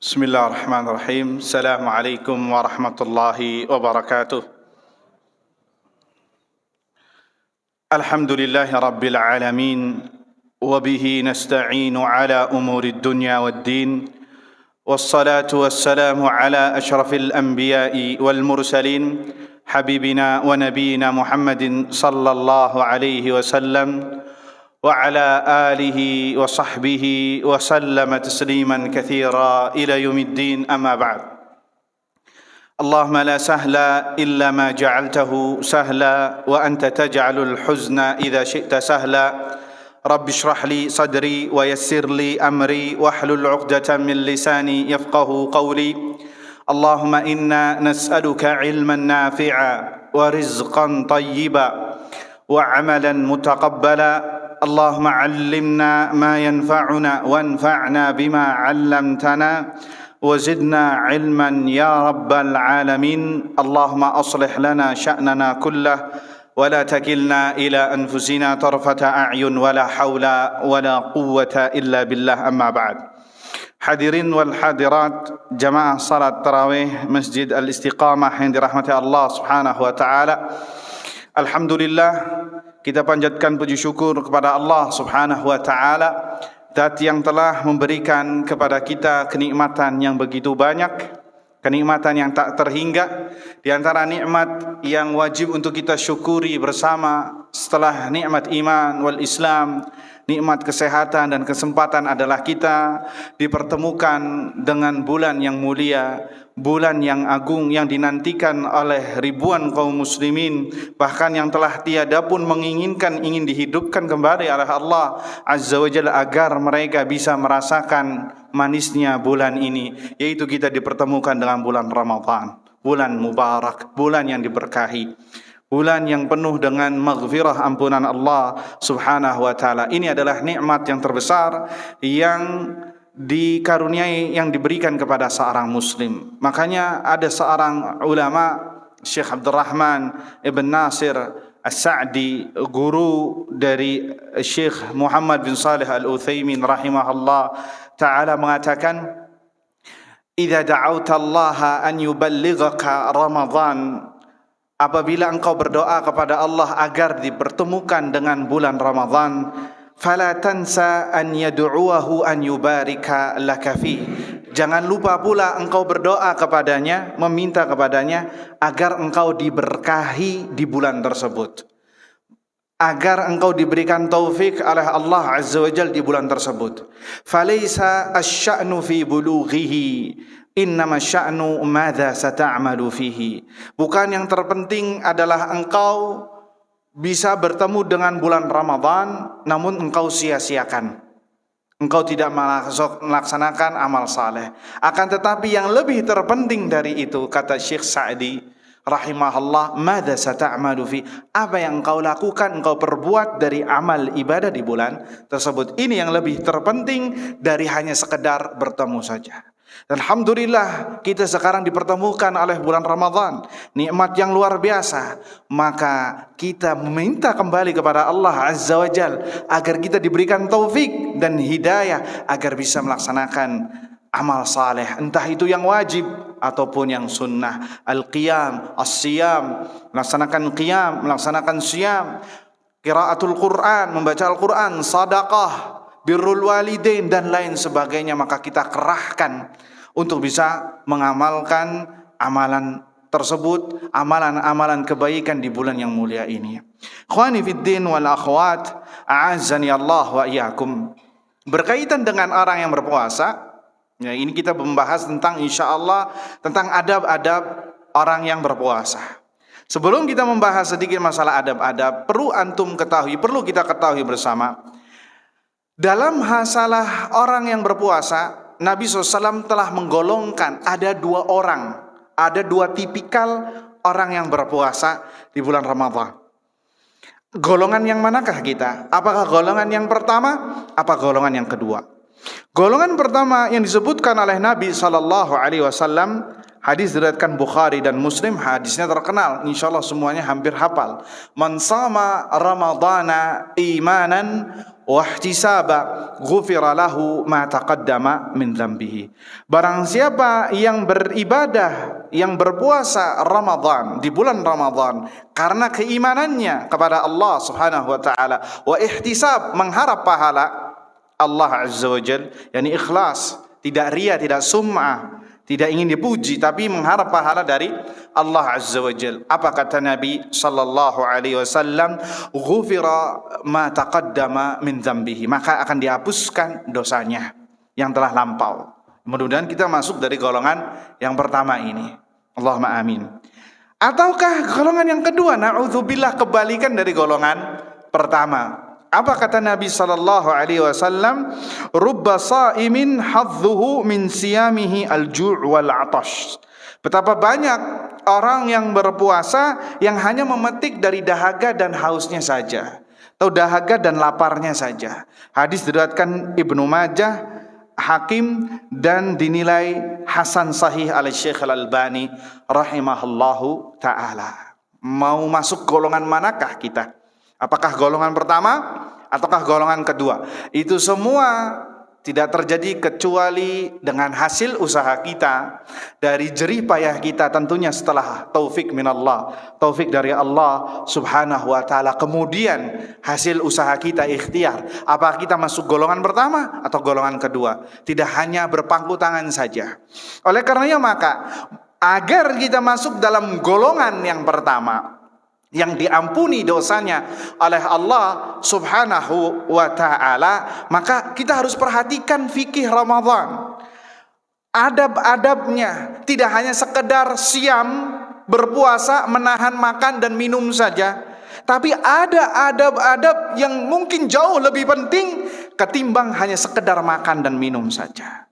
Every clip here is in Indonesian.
Bismillahirrahmanirrahim. Assalamualaikum warahmatullahi wabarakatuh. Alhamdulillahi rabbil alamin. Wabihi nasta'inu ala umuri dunya waddin. Wassalatu wassalamu ala ashrafil anbiya'i wal mursalin. Habibina wa nabiyina Muhammadin sallallahu alaihi wasallam. وعلى آله وصحبه وسلم تسليما كثيرا إلى يوم الدين أما بعد اللهم لا سهل إلا ما جعلته سهلا وأنت تجعل الحزن إذا شئت سهلا رب اشرح لي صدري ويسر لي أمري واحلل عقدة من لساني يفقه قولي اللهم إنا نسألك علما نافعا ورزقا طيبا وعملا متقبلا اللهم علمنا ما ينفعنا وانفعنا بما علمتنا وزدنا علما يا رب العالمين اللهم أصلح لنا شأننا كله ولا تكلنا إلى أنفسنا طرفة أعين ولا حول ولا قوة إلا بالله أما بعد. Hadirin wal hadirat jamaah salat tarawih Masjid Al-Istiqamah yang dirahmati Allah Subhanahu wa taala. Alhamdulillah, kita panjatkan puji syukur kepada Allah Subhanahu wa taala, Zat yang telah memberikan kepada kita kenikmatan yang begitu banyak, kenikmatan yang tak terhingga. Di antara nikmat yang wajib untuk kita syukuri bersama setelah nikmat iman wal Islam, nikmat kesehatan dan kesempatan adalah kita dipertemukan dengan bulan yang mulia, bulan yang agung yang dinantikan oleh ribuan kaum muslimin, bahkan yang telah tiada pun menginginkan ingin dihidupkan kembali oleh Allah Azza wa Jalla agar mereka bisa merasakan manisnya bulan ini, yaitu kita dipertemukan dengan bulan Ramadan, bulan mubarak, bulan yang diberkahi, bulan yang penuh dengan maghfirah ampunan Allah Subhanahu wa taala. Ini adalah nikmat yang terbesar yang dikaruniai, yang diberikan kepada seorang muslim. Makanya ada seorang ulama, Syekh Abdurrahman Ibn Nasir As-Sa'di, guru dari Syekh Muhammad bin Salih Al-Utsaimin rahimahullah ta'ala, mengatakan, "Idza da'auta Allah an yuballighaka Ramadan," apabila engkau berdoa kepada Allah agar dipertemukan dengan bulan Ramadan, "fala tansa an yad'uahu an yubarika laka fi." Jangan lupa pula engkau berdoa kepadanya, meminta kepadanya agar engkau diberkahi di bulan tersebut, agar engkau diberikan taufik oleh Allah Azza wa Jalla di bulan tersebut. "Falaysa asy-sya'nu fi bulughihi, innama sya'nu madza sata'malu fihi." Bukan yang terpenting adalah engkau bisa bertemu dengan bulan Ramadan namun engkau sia-siakan, engkau tidak melaksanakan amal saleh. Akan tetapi yang lebih terpenting dari itu, kata Syekh Sa'di rahimahullah, madza sata'malu fi, apa yang engkau lakukan, engkau perbuat dari amal ibadah di bulan tersebut. Ini yang lebih terpenting dari hanya sekedar bertemu saja. Alhamdulillah, kita sekarang dipertemukan oleh bulan Ramadan, nikmat yang luar biasa. Maka kita meminta kembali kepada Allah Azza wa Jalla agar kita diberikan taufik dan hidayah agar bisa melaksanakan amal saleh, entah itu yang wajib ataupun yang sunnah. Al-qiyam, as-siyam, melaksanakan qiyam, melaksanakan siyam, qiraatul Quran, membaca Al-Quran, sadaqah, birrul walidain dan lain sebagainya. Maka kita kerahkan untuk bisa mengamalkan amalan tersebut, amalan-amalan kebaikan di bulan yang mulia ini. Ikhwani fiddin wal akhwat, a'azzani Allah wa iyyakum. Berkaitan dengan orang yang berpuasa, ya, ini kita membahas tentang, insyaallah, tentang adab-adab orang yang berpuasa. Sebelum kita membahas sedikit masalah adab-adab, perlu kita ketahui bersama, dalam masalah orang yang berpuasa, Nabi SAW telah menggolongkan ada dua orang, ada dua tipikal orang yang berpuasa di bulan Ramadan. Golongan yang manakah kita? Apakah golongan yang pertama? Apa golongan yang kedua? Golongan pertama yang disebutkan oleh Nabi SAW, hadis diriwayatkan Bukhari dan Muslim, hadisnya terkenal, insyaallah semuanya hampir hafal. "Man shama Ramadana imanan wahtisaba ghufira lahu ma taqaddama min dzambihi. Barang siapa yang beribadah, yang berpuasa Ramadan, di bulan Ramadan, karena keimanannya kepada Allah Subhanahu wa taala, wa ihtisab, mengharap pahala Allah Azza wa Jalla, yakni ikhlas, tidak riya, tidak sum'ah, tidak ingin dipuji, tapi mengharap pahala dari Allah Azza wa Jalla. Apa kata Nabi sallallahu alaihi wasallam? Ghufira ma taqaddama min dzambihi, maka akan dihapuskan dosanya yang telah lampau. Mudah-mudahan kita masuk dari golongan yang pertama ini. Allahumma amin. Ataukah golongan yang kedua? Na'udzubillah, kebalikan dari golongan pertama. Apa kata Nabi sallallahu alaihi wasallam? Rubba sha'imin hadzuhu min siyamihi al-ju' wal 'atash. Betapa banyak orang yang berpuasa yang hanya memetik dari dahaga dan hausnya saja, atau dahaga dan laparnya saja. Hadis diriwayatkan Ibnu Majah, Hakim, dan dinilai hasan sahih oleh Syekh Al-Albani rahimahullahu taala. Mau masuk golongan manakah kita? Apakah golongan pertama ataukah golongan kedua? Itu semua tidak terjadi kecuali dengan hasil usaha kita, dari jerih payah kita tentunya setelah taufik minallah, taufik dari Allah Subhanahu wa taala. Kemudian hasil usaha kita ikhtiar, apakah kita masuk golongan pertama atau golongan kedua. Tidak hanya berpangku tangan saja. Oleh karenanya maka, agar kita masuk dalam golongan yang pertama, yang diampuni dosanya oleh Allah Subhanahu wa ta'ala, maka kita harus perhatikan fikih Ramadan, adab-adabnya. Tidak hanya sekedar siam, berpuasa, menahan makan dan minum saja, tapi ada adab-adab yang mungkin jauh lebih penting ketimbang hanya sekedar makan dan minum saja.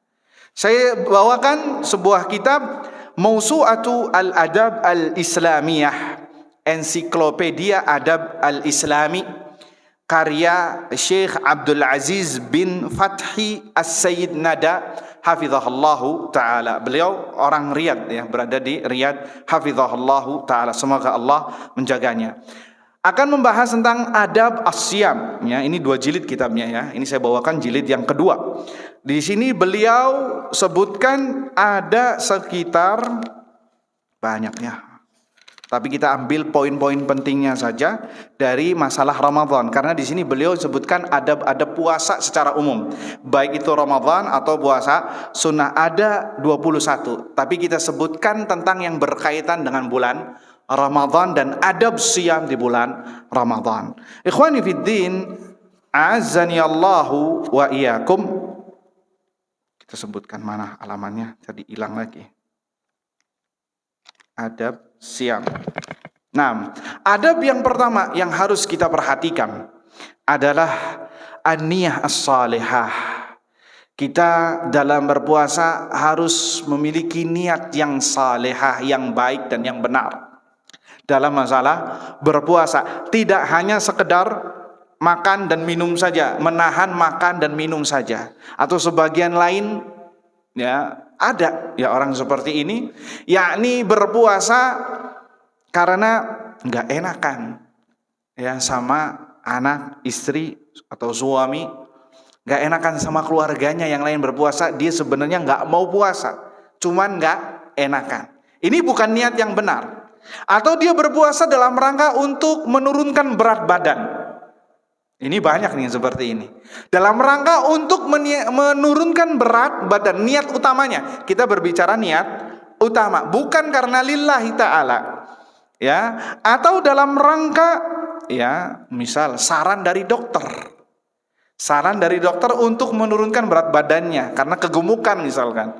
Saya bawakan sebuah kitab, Mausu'atu al-Adab al-Islamiyah, Ensiklopedia Adab al-Islami, karya Syekh Abdul Aziz bin Fathi As-Sayyid Nada hafizahullahu ta'ala. Beliau orang Riyadh, ya, berada di Riyadh, hafizahullahu ta'ala, semoga Allah menjaganya. Akan membahas tentang adab as-siyam, ya. Ini 2 jilid kitabnya, ya. Ini saya bawakan jilid yang kedua. Di sini beliau sebutkan ada sekitar, banyaknya, tapi kita ambil poin-poin pentingnya saja dari masalah Ramadan, karena di sini beliau sebutkan adab-adab puasa secara umum, baik itu Ramadan atau puasa sunnah. Ada 21, tapi kita sebutkan tentang yang berkaitan dengan bulan Ramadan dan adab siyam di bulan Ramadan. Ikhwani fiddin, a'azzani Allahu wa iyyakum. Kita sebutkan mana alamannya, tadi hilang lagi. Adab siam. Nah, adab yang pertama yang harus kita perhatikan adalah an-niyah as-salihah. Kita dalam berpuasa harus memiliki niat yang salihah, yang baik dan yang benar dalam masalah berpuasa. Tidak hanya sekedar makan dan minum saja, menahan makan dan minum saja, atau sebagian lain, ya, ada ya orang seperti ini, yakni berpuasa karena nggak enakan, ya, sama anak, istri atau suami, nggak enakan sama keluarganya yang lain berpuasa, dia sebenarnya nggak mau puasa, cuman nggak enakan. Ini bukan niat yang benar. Atau dia berpuasa dalam rangka untuk menurunkan berat badan. Ini banyak nih seperti ini. Dalam rangka untuk menurunkan berat badan, niat utamanya. Kita berbicara niat utama, bukan karena lillahi ta'ala. Ya, atau dalam rangka, ya, misal saran dari dokter. Saran dari dokter untuk menurunkan berat badannya karena kegemukan misalkan.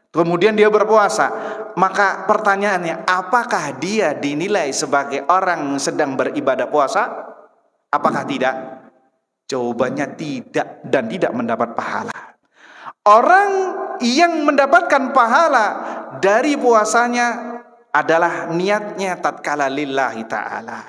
Kemudian dia berpuasa. Maka pertanyaannya, apakah dia dinilai sebagai orang yang sedang beribadah puasa? Apakah tidak? Jawabannya tidak, dan tidak mendapat pahala. Orang yang mendapatkan pahala dari puasanya adalah niatnya tatkala lillahi ta'ala.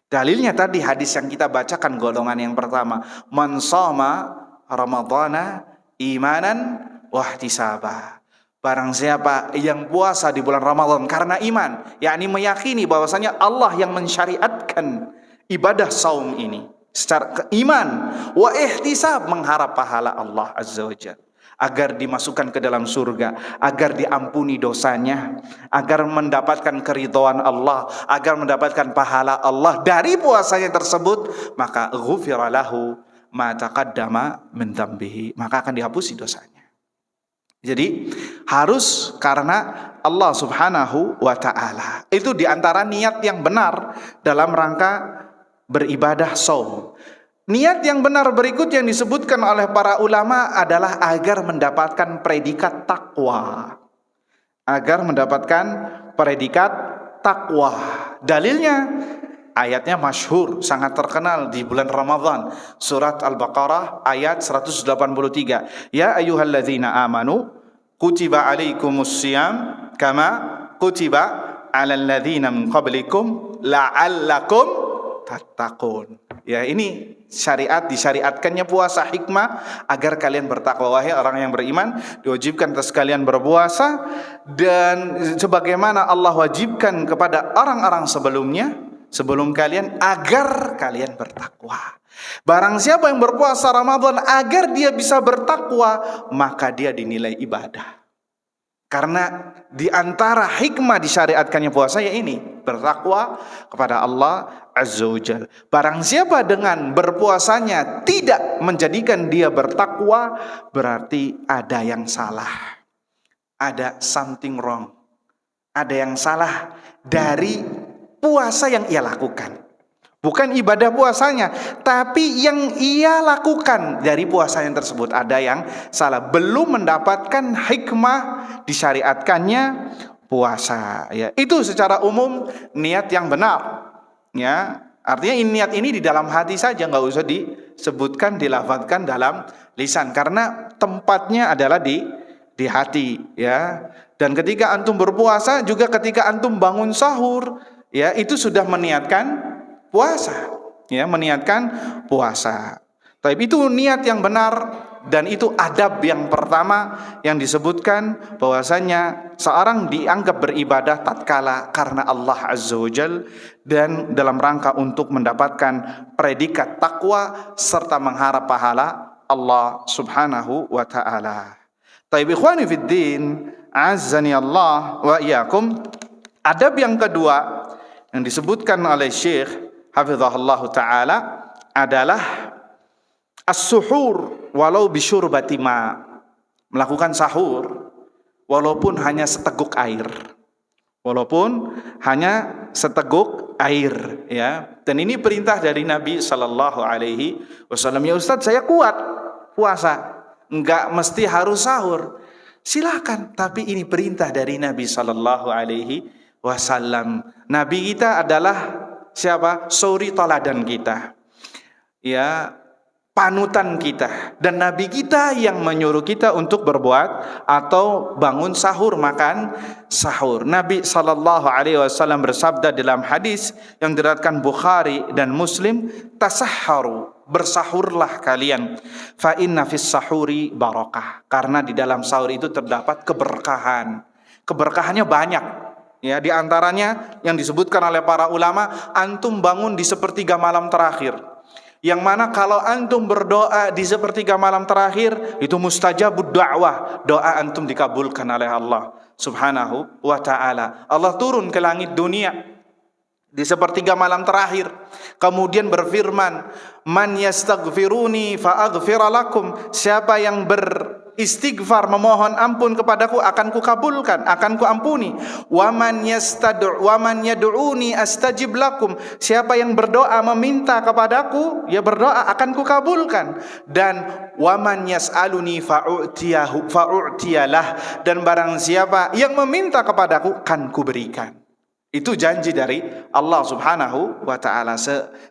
Dalilnya tadi hadis yang kita bacakan, golongan yang pertama, man shoma ramadhana imanan wahtisaba. Barang siapa yang puasa di bulan Ramadan karena iman, yakni meyakini bahwasanya Allah yang mensyariatkan ibadah saum ini, secara iman, wa ihtisab, mengharap pahala Allah Azza wa Jalla, agar dimasukkan ke dalam surga, agar diampuni dosanya, agar mendapatkan keridhaan Allah, agar mendapatkan pahala Allah dari puasanya tersebut, maka ghufira lahu ma taqaddama min dzambihi, maka akan dihapusi dosanya. Jadi harus karena Allah Subhanahu wa ta'ala. Itu diantara niat yang benar dalam rangka beribadah shaum. Niat yang benar berikut yang disebutkan oleh para ulama adalah agar mendapatkan predikat takwa. Agar mendapatkan predikat takwa. Dalilnya ayatnya masyhur, sangat terkenal di bulan Ramadan. Surat Al-Baqarah ayat 183. Ya ayyuhalladzina amanu kutiba alaikumus syiyam kama kutiba alal ladzina min qablikum la'allakum tattaqun. Ya, ini syariat, disyariatkannya puasa hikmah agar kalian bertakwa. Wahai orang yang beriman, diwajibkan atas kalian berpuasa, dan sebagaimana Allah wajibkan kepada orang-orang sebelumnya, sebelum kalian, agar kalian bertakwa. Barang siapa yang berpuasa Ramadan agar dia bisa bertakwa, maka dia dinilai ibadah. Karena di antara hikmah disyariatkannya puasa ya ini, bertakwa kepada Allah Azza wa Jalla. Barang siapa dengan berpuasanya tidak menjadikan dia bertakwa, berarti ada yang salah. Ada something wrong. Ada yang salah dari puasa yang ia lakukan. Bukan ibadah puasanya, tapi yang ia lakukan dari puasanya tersebut ada yang salah. Belum mendapatkan hikmah disyariatkannya puasa. Ya, itu secara umum niat yang benar. Ya, artinya niat ini di dalam hati saja, nggak usah disebutkan, dilafadzkan dalam lisan, karena tempatnya adalah di hati. Ya, dan ketika antum berpuasa juga ketika antum bangun sahur, ya itu sudah meniatkan puasa, ya, meniatkan puasa. Tapi itu niat yang benar, dan itu adab yang pertama yang disebutkan, bahwasanya seorang dianggap beribadah tatkala karena Allah Azza wa Jalla dan dalam rangka untuk mendapatkan predikat takwa serta mengharap pahala Allah Subhanahu wa ta'ala. Taib ikhwani fid din, azzani Allah wa iyyakum. Adab yang kedua yang disebutkan oleh Syekh hafizahullah ta'ala adalah as-suhur walau bisyurbati ma, melakukan sahur walaupun hanya seteguk air, walaupun hanya seteguk air, ya. Dan ini perintah dari Nabi sallallahu alaihi wasallam. Ya Ustaz, saya kuat puasa, enggak mesti harus sahur, silakan, tapi ini perintah dari Nabi sallallahu alaihi wasallam. Nabi kita adalah siapa? Suri teladan kita, ya, panutan kita, dan Nabi kita yang menyuruh kita untuk berbuat atau bangun sahur, makan sahur. Nabi sallallahu alaihi wasallam bersabda dalam hadis yang diriwayatkan Bukhari dan Muslim, tasahharu, bersahurlah kalian, fa inna fis sahuri barakah, karena di dalam sahur itu terdapat keberkahan. Keberkahannya banyak. Ya, di antaranya yang disebutkan oleh para ulama, antum bangun di sepertiga malam terakhir, yang mana kalau antum berdoa di sepertiga malam terakhir itu mustajabud da'wah, doa antum dikabulkan oleh Allah Subhanahu wa ta'ala. Allah turun ke langit dunia di sepertiga malam terakhir, kemudian berfirman, man yastaghfiruni fa'aghfira lakum, siapa yang beristighfar, memohon ampun kepadaku, akan kukabulkan, akan kuampuni. Wa man yad'uni astajib lakum, siapa yang berdoa meminta kepadaku, ya berdoa, akan kukabulkan. Dan wa man yas'aluni fa'u'tiyalah, dan barang siapa yang meminta kepadaku akan kuberikan. Itu janji dari Allah Subhanahu wa ta'ala.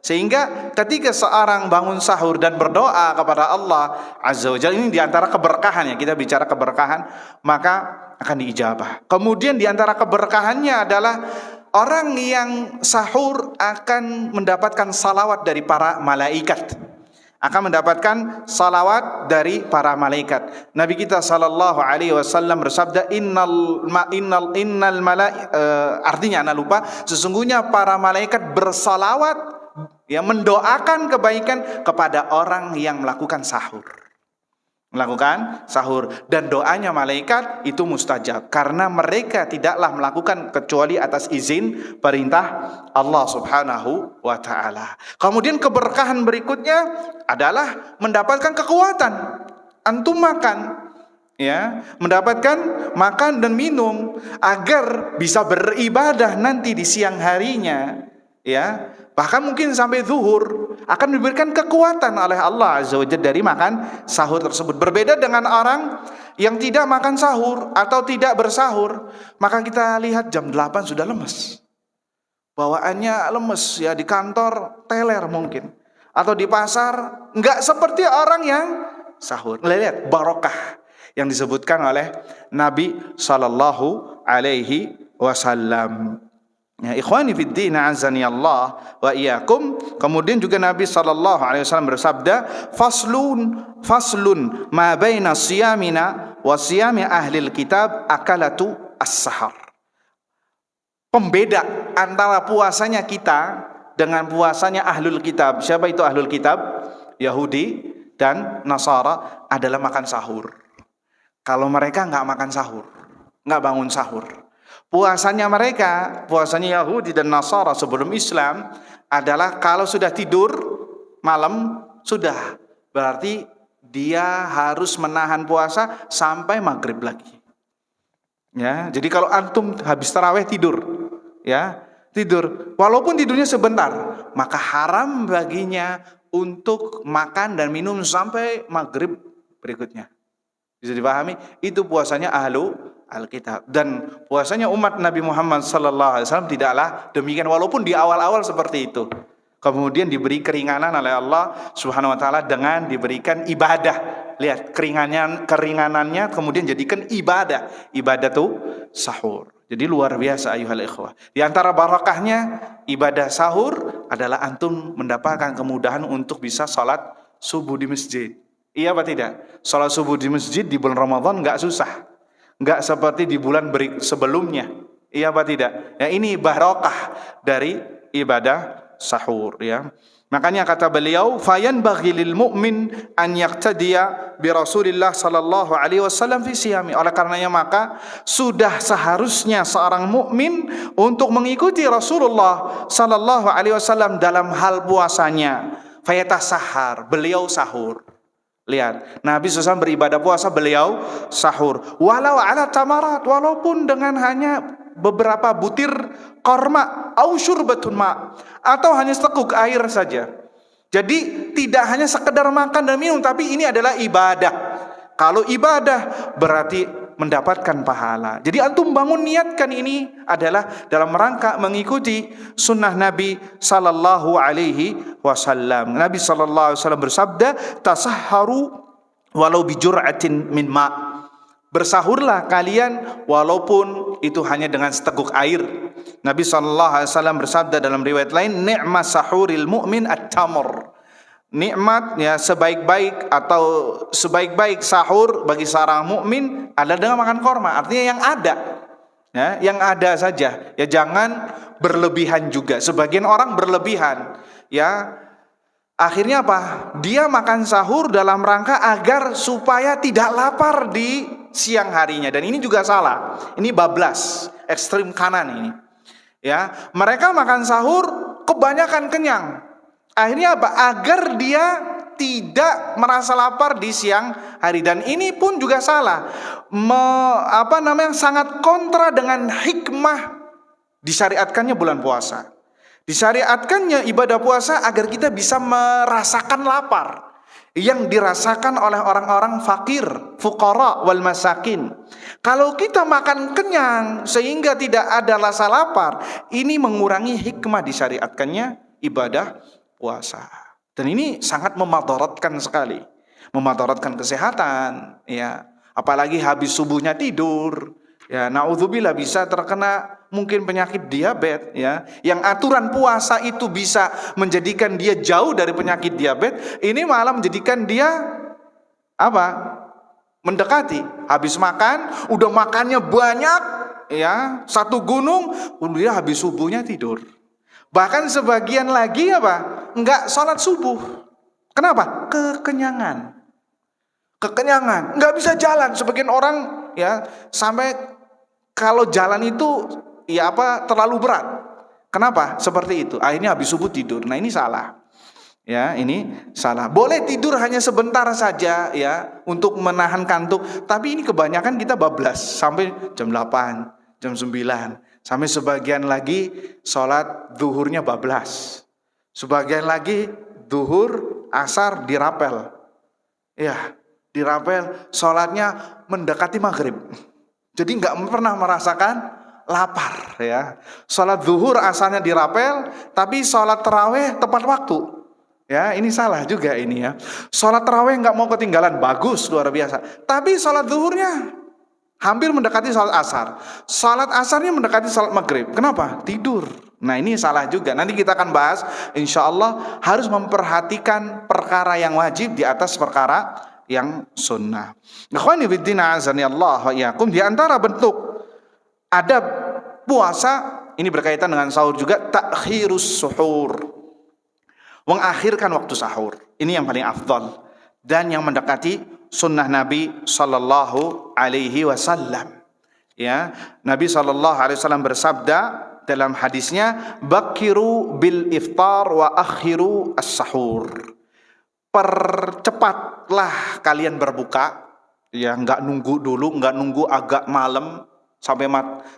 Sehingga ketika seorang bangun sahur dan berdoa kepada Allah Azza wa Jalla, ini diantara keberkahan, ya, kita bicara keberkahan, maka akan diijabah. Kemudian diantara keberkahannya adalah orang yang sahur akan mendapatkan salawat dari para malaikat, akan mendapatkan salawat dari para malaikat. Nabi kita sallallahu alaihi wasallam bersabda, artinya ana lupa, sesungguhnya para malaikat bersalawat ya, mendoakan kebaikan kepada orang yang melakukan sahur. Melakukan sahur, dan doanya malaikat itu mustajab karena mereka tidaklah melakukan kecuali atas izin perintah Allah Subhanahu wa taala. Kemudian keberkahan berikutnya adalah mendapatkan kekuatan. Antum makan, ya, mendapatkan makan dan minum agar bisa beribadah nanti di siang harinya, ya. Bahkan mungkin sampai zuhur akan diberikan kekuatan oleh Allah Azza wa Jalla dari makan sahur tersebut. Berbeda dengan orang yang tidak makan sahur atau tidak bersahur, maka kita lihat jam 8 sudah lemes. Bawaannya lemes, ya, di kantor teler mungkin, atau di pasar enggak seperti orang yang sahur. Lihat barokah yang disebutkan oleh Nabi sallallahu alaihi wasallam. Ya, ikhwani fid din, azani Allah wa iyyakum. Kemudian juga Nabi sallallahu alaihi wasallam bersabda, faslun ma baina siyamina wa siyami ahli kitab akalatu as-sahar. Pembeda antara puasanya kita dengan puasanya ahlul kitab. Siapa itu ahlul kitab? Yahudi dan Nasara adalah makan sahur. Kalau mereka enggak makan sahur, enggak bangun sahur. Puasanya mereka, puasanya Yahudi dan Nasara sebelum Islam adalah kalau sudah tidur malam, sudah, berarti dia harus menahan puasa sampai maghrib lagi. Ya, jadi kalau antum habis tarawih tidur, ya, tidur, walaupun tidurnya sebentar, maka haram baginya untuk makan dan minum sampai maghrib berikutnya. Bisa dipahami? Itu puasanya ahlu Alkitab. Dan puasanya umat Nabi Muhammad SAW tidaklah demikian, walaupun di awal-awal seperti itu. Kemudian diberi keringanan oleh Allah Subhanahu wa taala dengan diberikan ibadah. Lihat keringanannya kemudian jadikan ibadah. Ibadah itu sahur. Jadi luar biasa ayuhal ikhwah. Di antara barakahnya ibadah sahur adalah antum mendapatkan kemudahan untuk bisa salat subuh di masjid. Iya apa tidak? Salat subuh di masjid di bulan Ramadan enggak susah. Enggak seperti di bulan sebelumnya. Iya apa tidak? Ya, ini barokah dari ibadah sahur, ya. Makanya kata beliau, fayanbaghi lil mu'min an yaqtadiya bi Rasulillah sallallahu alaihi wasallam fi siyami. Oleh karenanya maka sudah seharusnya seorang mukmin untuk mengikuti Rasulullah sallallahu alaihi wasallam dalam hal puasanya. Fayatasahhar, beliau sahur. Lihat, Nabi SAW beribadah puasa, beliau sahur. Walau ala tamarat, walaupun dengan hanya beberapa butir korma, au syurbatun ma, atau hanya seteguk air saja. Jadi tidak hanya sekedar makan dan minum, tapi ini adalah ibadah. Kalau ibadah berarti mendapatkan pahala. Jadi antum bangun niatkan ini adalah dalam rangka mengikuti sunnah Nabi sallallahu alaihi wasallam. Nabi sallallahu alaihi wasallam bersabda, tasahharu walau bijur'atin min ma. Bersahurlah kalian walaupun itu hanya dengan seteguk air. Nabi sallallahu alaihi wasallam bersabda dalam riwayat lain, ni'ma sahuril mu'min at-tamr. Nikmat, ya, sebaik-baik sahur bagi seorang mukmin adalah dengan makan korma. Artinya yang ada, ya, yang ada saja. Ya, jangan berlebihan juga. Sebagian orang berlebihan, ya. Akhirnya apa? Dia makan sahur dalam rangka agar supaya tidak lapar di siang harinya. Dan ini juga salah. Ini bablas, ekstrim kanan ini. Ya, mereka makan sahur kebanyakan kenyang. Akhirnya apa? Agar dia tidak merasa lapar di siang hari. Dan ini pun juga salah. Sangat kontra dengan hikmah disyariatkannya bulan puasa. Disyariatkannya ibadah puasa agar kita bisa merasakan lapar yang dirasakan oleh orang-orang fakir, fuqara wal masakin. Kalau kita makan kenyang sehingga tidak ada rasa lapar, ini mengurangi hikmah disyariatkannya ibadah puasa. Dan ini sangat memadaratkan sekali, memadaratkan kesehatan, ya. Apalagi habis subuhnya tidur, ya, naudzubillah bisa terkena mungkin penyakit diabetes, ya. Yang aturan puasa itu bisa menjadikan dia jauh dari penyakit diabetes, ini malah menjadikan dia apa? Mendekati. Habis makan, udah makannya banyak, ya, satu gunung, kemudian habis subuhnya tidur. Bahkan sebagian lagi apa? Enggak sholat subuh. Kenapa? Kekenyangan. Enggak bisa jalan. Sebagian orang ya sampai kalau jalan itu ya terlalu berat. Kenapa? Seperti itu. Akhirnya habis subuh tidur. Nah, ini salah. Ya, ini salah. Boleh tidur hanya sebentar saja ya untuk menahan kantuk, tapi ini kebanyakan kita bablas sampai jam 8, jam 9. Sampai sebagian lagi sholat zuhurnya bablas. Sebagian lagi zuhur, asar dirapel. Ya, dirapel, sholatnya mendekati maghrib. Jadi nggak pernah merasakan lapar ya. Sholat zuhur asarnya dirapel, tapi sholat tarawih tepat waktu. Ya, ini salah juga ini ya. Sholat tarawih nggak mau ketinggalan, bagus, luar biasa. Tapi sholat zuhurnya hampir mendekati sholat asar. Sholat asarnya mendekati sholat maghrib. Kenapa? Tidur. Nah, ini salah juga. Nanti kita akan bahas. Insya Allah harus memperhatikan perkara yang wajib di atas perkara yang sunnah. Ikhwani fiddin azani Allah wa iyyakum, di antara bentuk adab puasa ini berkaitan dengan sahur juga, takhirus suhur. Mengakhirkan waktu sahur. Ini yang paling afdal dan yang mendekati sunnah Nabi sallallahu alaihi wasallam. Ya, Nabi sallallahu alaihi wasallam bersabda dalam hadisnya, "Bakiru bil iftar wa akhiru as-sahur." Percepatlah kalian berbuka, ya, enggak nunggu dulu, enggak nunggu agak malam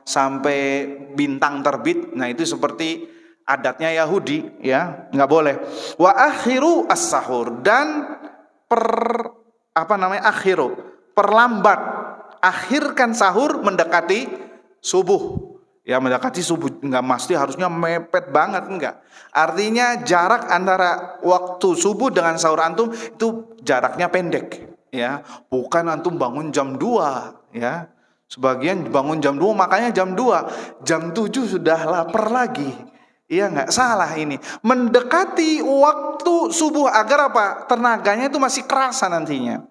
sampai bintang terbit. Nah, itu seperti adatnya Yahudi, ya, nggak boleh. Wa akhiru as-sahur, dan perlambat, akhirkan sahur mendekati subuh. Ya, mendekati subuh, nggak mesti harusnya mepet banget, enggak. Artinya jarak antara waktu subuh dengan sahur antum itu jaraknya pendek, ya. Bukan antum bangun jam 2, ya. Sebagian bangun jam 2, makanya jam 2, jam 7 sudah lapar lagi. Iya, nggak salah ini. Mendekati waktu subuh agar apa? Tenaganya itu masih kerasa nantinya.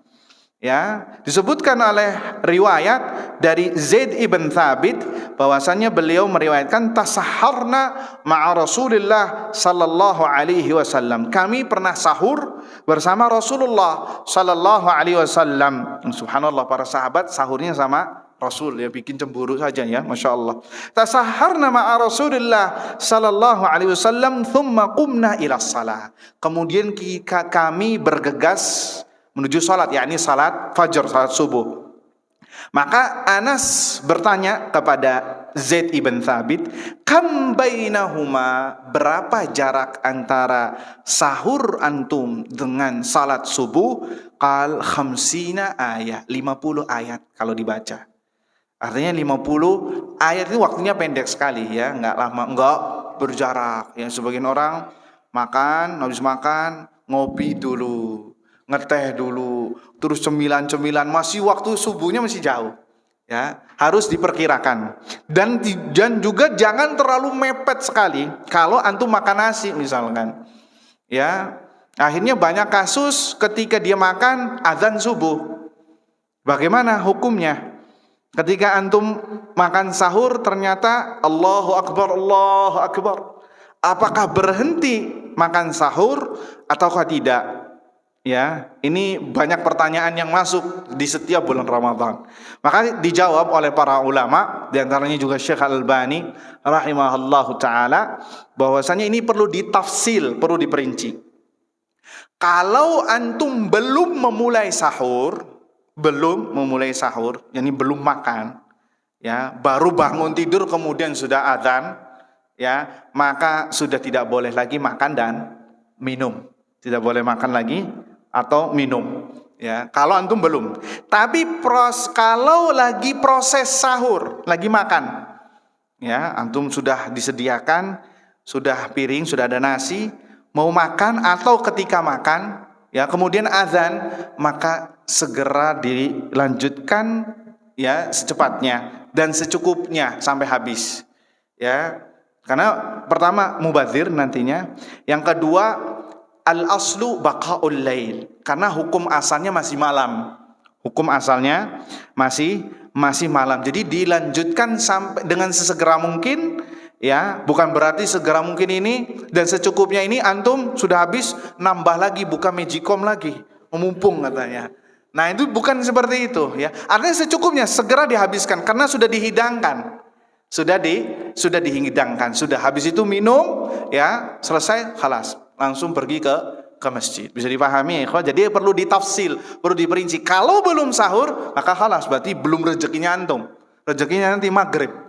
Ya, disebutkan oleh riwayat dari Zaid ibn Thabit bahwasannya beliau meriwayatkan, tasaharna ma'a Rasulillah sallallahu alaihi wasallam. Kami pernah sahur bersama Rasulullah sallallahu alaihi wasallam. Subhanallah, para sahabat sahurnya sama Rasul, ya, bikin cemburu saja ya, Masya Allah. Tasaharna ma'a Rasulillah sallallahu alaihi wasallam thumma qumna ila salah. Kemudian kami bergegas menuju salat, yakni salat fajar, salat subuh. Maka Anas bertanya kepada Zaid ibn Thabit, kam bainahuma, berapa jarak antara sahur antum dengan salat subuh? Qal khamsina ayat, 50 ayat kalau dibaca. Artinya 50 ayat itu waktunya pendek sekali, ya, enggak lama, enggak berjarak. Ya, sebagian orang habis makan ngopi dulu, ngeteh dulu, terus cemilan-cemilan, masih waktu subuhnya masih jauh. Ya, harus diperkirakan. Dan juga jangan terlalu mepet sekali kalau antum makan nasi misalkan. Ya, akhirnya banyak kasus ketika dia makan azan subuh. Bagaimana hukumnya? Ketika antum makan sahur ternyata Allahu Akbar, Allahu Akbar. Apakah berhenti makan sahur ataukah tidak? Ya, ini banyak pertanyaan yang masuk di setiap bulan Ramadan. Maka dijawab oleh para ulama, di antaranya juga Syekh Al-Albani rahimahullahu taala, bahwasanya ini perlu ditafsil, perlu diperinci. Kalau antum belum memulai sahur, yakni belum makan, ya, baru bangun tidur kemudian sudah adzan, ya, maka sudah tidak boleh lagi makan dan minum. Tidak boleh makan lagi atau minum, ya, kalau antum belum. Tapi kalau lagi proses sahur, lagi makan, ya, antum sudah disediakan, sudah piring, sudah ada nasi, mau makan atau ketika makan, ya, kemudian azan, maka segera dilanjutkan, ya, secepatnya dan secukupnya sampai habis, ya. Karena pertama mubadzir nantinya, yang kedua al-aslu baqaul lail, karena hukum asalnya masih malam. Hukum asalnya masih malam. Jadi dilanjutkan sampai dengan sesegera mungkin, Ya, bukan berarti segera mungkin ini dan secukupnya ini antum sudah habis, nambah lagi, buka magicom lagi, memumpung katanya. Nah, itu bukan seperti itu ya. Artinya secukupnya, segera dihabiskan karena sudah dihidangkan. Sudah dihidangkan, sudah habis itu minum ya, selesai, khalas, langsung pergi ke masjid. Bisa dipahami ya, ikhwah? Jadi perlu ditafsil, perlu diperinci. Kalau belum sahur, maka khalas, berarti belum rezekinya antum. Rezekinya nanti maghrib.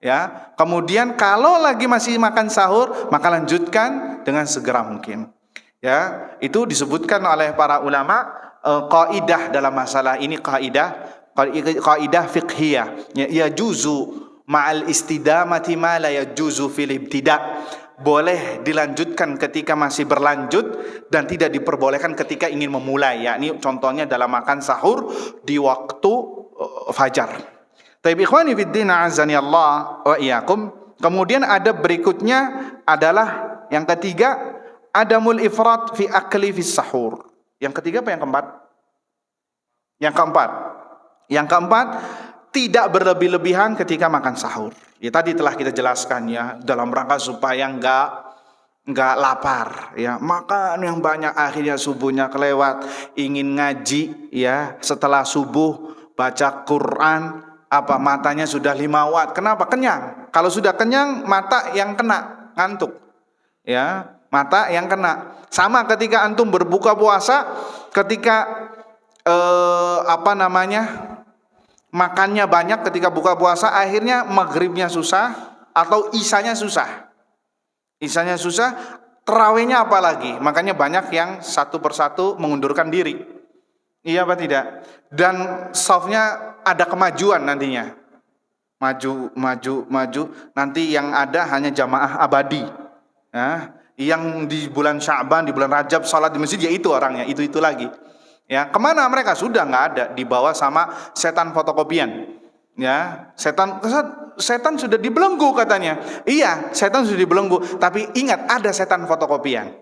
Ya, kemudian kalau lagi masih makan sahur, maka lanjutkan dengan segera mungkin. Ya, itu disebutkan oleh para ulama kaidah dalam masalah ini, kaidah fiqhiyah. Ya juzu ma'al istidamati ma la yajuzu fil ibtida. Boleh dilanjutkan ketika masih berlanjut dan tidak diperbolehkan ketika ingin memulai. Yakni contohnya dalam makan sahur di waktu fajar. Taib ikhwani fiddin a'azzani Allah wa iyyakum. Kemudian ada berikutnya adalah yang ketiga, adamul ifrat fi akli fis sahur. Yang ketiga apa yang keempat? Yang keempat, tidak berlebih-lebihan ketika makan sahur. Ya tadi telah kita jelaskan ya, dalam rangka supaya enggak lapar ya. Makan yang banyak akhirnya subuhnya kelewat, ingin ngaji ya, setelah subuh baca Quran, matanya sudah 5 watt. Kenapa? Kenyang. Kalau sudah kenyang, mata yang kena, ngantuk. Ya, mata yang kena. Sama ketika antum berbuka puasa, ketika makannya banyak ketika buka puasa, akhirnya maghribnya susah atau isanya susah. Isanya susah, terawihnya apalagi. Makanya banyak yang satu persatu mengundurkan diri. Iya apa tidak? Dan safnya ada kemajuan nantinya. Maju. Nanti yang ada hanya jamaah abadi. Ya, yang di bulan Sya'ban, di bulan Rajab salat di masjid ya itu orangnya, itu lagi. Ya, kemana mereka? Sudah nggak ada, dibawa sama setan fotokopian. Ya, setan sudah dibelenggu katanya. Iya, setan sudah dibelenggu, tapi ingat ada setan fotokopian.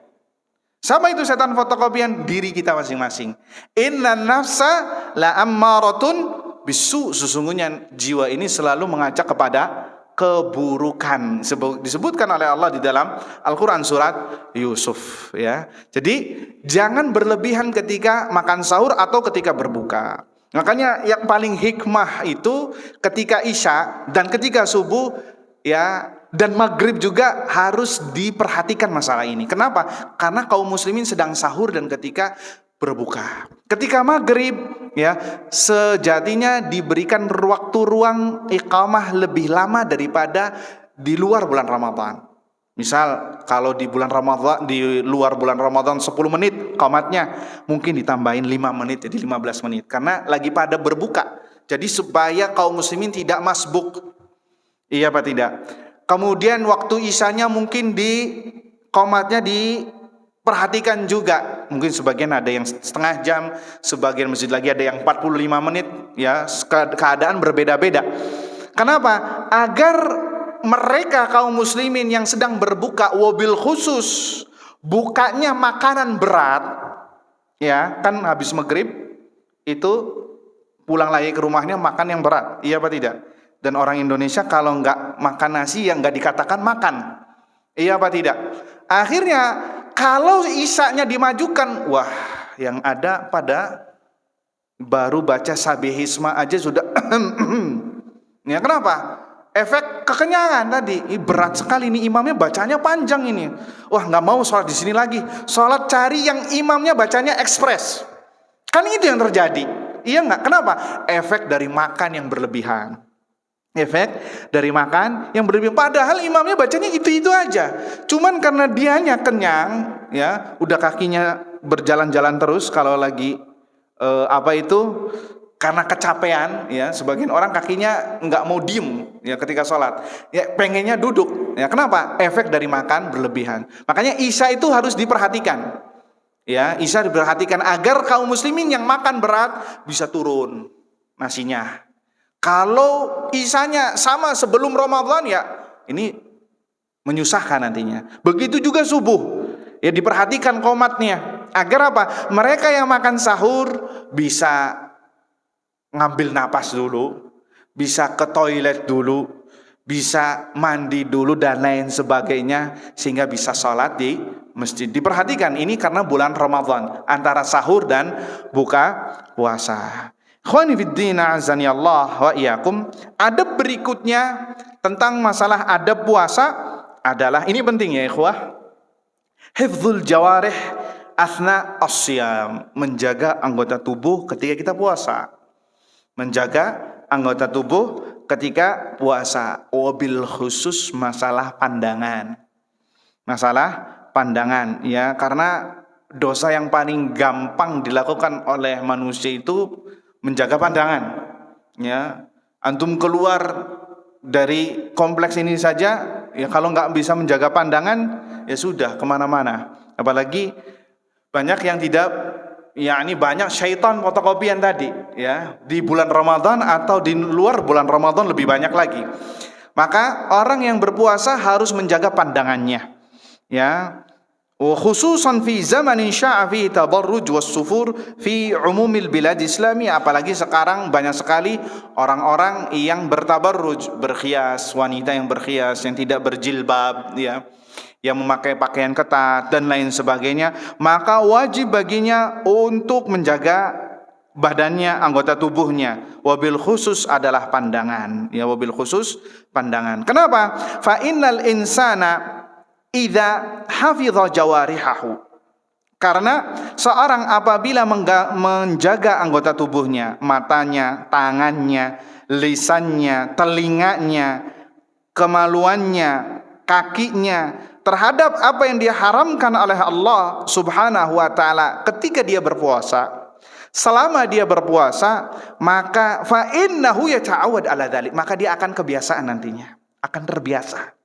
Sama itu setan fotokopian diri kita masing-masing. Innan nafsa la ammaratun bisu. Sesungguhnya jiwa ini selalu mengajak kepada keburukan. Disebutkan oleh Allah di dalam Al-Quran surat Yusuf ya. Jadi jangan berlebihan ketika makan sahur atau ketika berbuka. Makanya yang paling hikmah itu ketika isya dan ketika subuh ya, dan maghrib juga harus diperhatikan masalah ini. Kenapa? Karena kaum muslimin sedang sahur dan ketika berbuka. Ketika maghrib ya, sejatinya diberikan waktu ruang iqamah lebih lama daripada di luar bulan Ramadan. Misal kalau di bulan Ramadan, di luar bulan Ramadan 10 menit qamatnya, mungkin ditambahin 5 menit jadi 15 menit karena lagi pada berbuka. Jadi supaya kaum muslimin tidak masbuk. Iya apa tidak? Kemudian waktu isyanya mungkin di qomatnya diperhatikan juga. Mungkin sebagian ada yang setengah jam, sebagian masjid lagi ada yang 45 menit ya, keadaan berbeda-beda. Kenapa? Agar mereka kaum muslimin yang sedang berbuka, wabil khusus bukanya makanan berat ya, kan habis maghrib itu pulang lagi ke rumahnya makan yang berat. Iya apa tidak? Dan orang Indonesia kalau nggak makan nasi yang nggak dikatakan makan. Iya apa tidak? Akhirnya kalau isyanya dimajukan, wah yang ada pada baru baca sabihisma aja sudah ya kenapa? Efek kekenyangan tadi. Ini berat sekali nih, imamnya bacanya panjang ini. Wah nggak mau sholat di sini lagi. Sholat cari yang imamnya bacanya ekspres. Kan itu yang terjadi. Iya nggak? Kenapa? Efek dari makan yang berlebihan. Efek dari makan yang berlebihan. Padahal imamnya bacanya itu aja. Cuman karena dianya kenyang, ya, udah kakinya berjalan-jalan terus kalau lagi karena kecapean, ya, sebagian orang kakinya nggak mau diem, ya, ketika sholat, ya, pengennya duduk. Ya, kenapa? Efek dari makan berlebihan. Makanya isya itu harus diperhatikan. Ya, isya diperhatikan agar kaum muslimin yang makan berat bisa turun nasinya. Kalau isyanya sama sebelum Ramadan ya ini menyusahkan nantinya. Begitu juga subuh. Ya diperhatikan qomatnya. Agar apa? Mereka yang makan sahur bisa ngambil napas dulu, bisa ke toilet dulu, bisa mandi dulu dan lain sebagainya sehingga bisa sholat di masjid. Diperhatikan ini karena bulan Ramadan, antara sahur dan buka puasa. Ikhwani fiddin azani Allah wa iyyakum. Adab berikutnya tentang masalah adab puasa adalah, ini penting ya ikhwah, hifdzul jawarih asna as-siyam, menjaga anggota tubuh ketika kita puasa. Menjaga anggota tubuh ketika puasa, wabil khusus masalah pandangan. Masalah pandangan ya, karena dosa yang paling gampang dilakukan oleh manusia itu menjaga pandangan. Ya, antum keluar dari kompleks ini saja, ya kalau nggak bisa menjaga pandangan, ya sudah kemana-mana. Apalagi banyak yang tidak, yakni banyak syaitan fotokopian tadi ya, di bulan Ramadan atau di luar bulan Ramadan lebih banyak lagi. Maka orang yang berpuasa harus menjaga pandangannya ya, khususan fi zamanin sya'a fi tadarruj was sufur fi umumil bilad islami. Apalagi sekarang banyak sekali orang-orang yang bertabarruj, berkhias, wanita yang berkhias, yang tidak berjilbab ya, yang memakai pakaian ketat dan lain sebagainya. Maka wajib baginya untuk menjaga badannya, anggota tubuhnya. Wabil khusus adalah pandangan ya, wabil khusus pandangan. Kenapa? Fa innal insana idza hafidha jawarihahu, karena seorang apabila menjaga anggota tubuhnya, matanya, tangannya, lisannya, telinganya, kemaluannya, kakinya, terhadap apa yang diharamkan oleh Allah Subhanahu wa taala ketika dia berpuasa, selama dia berpuasa, maka fa innahu yata'awwad ala dzalik, maka dia akan kebiasaan nantinya, akan terbiasa.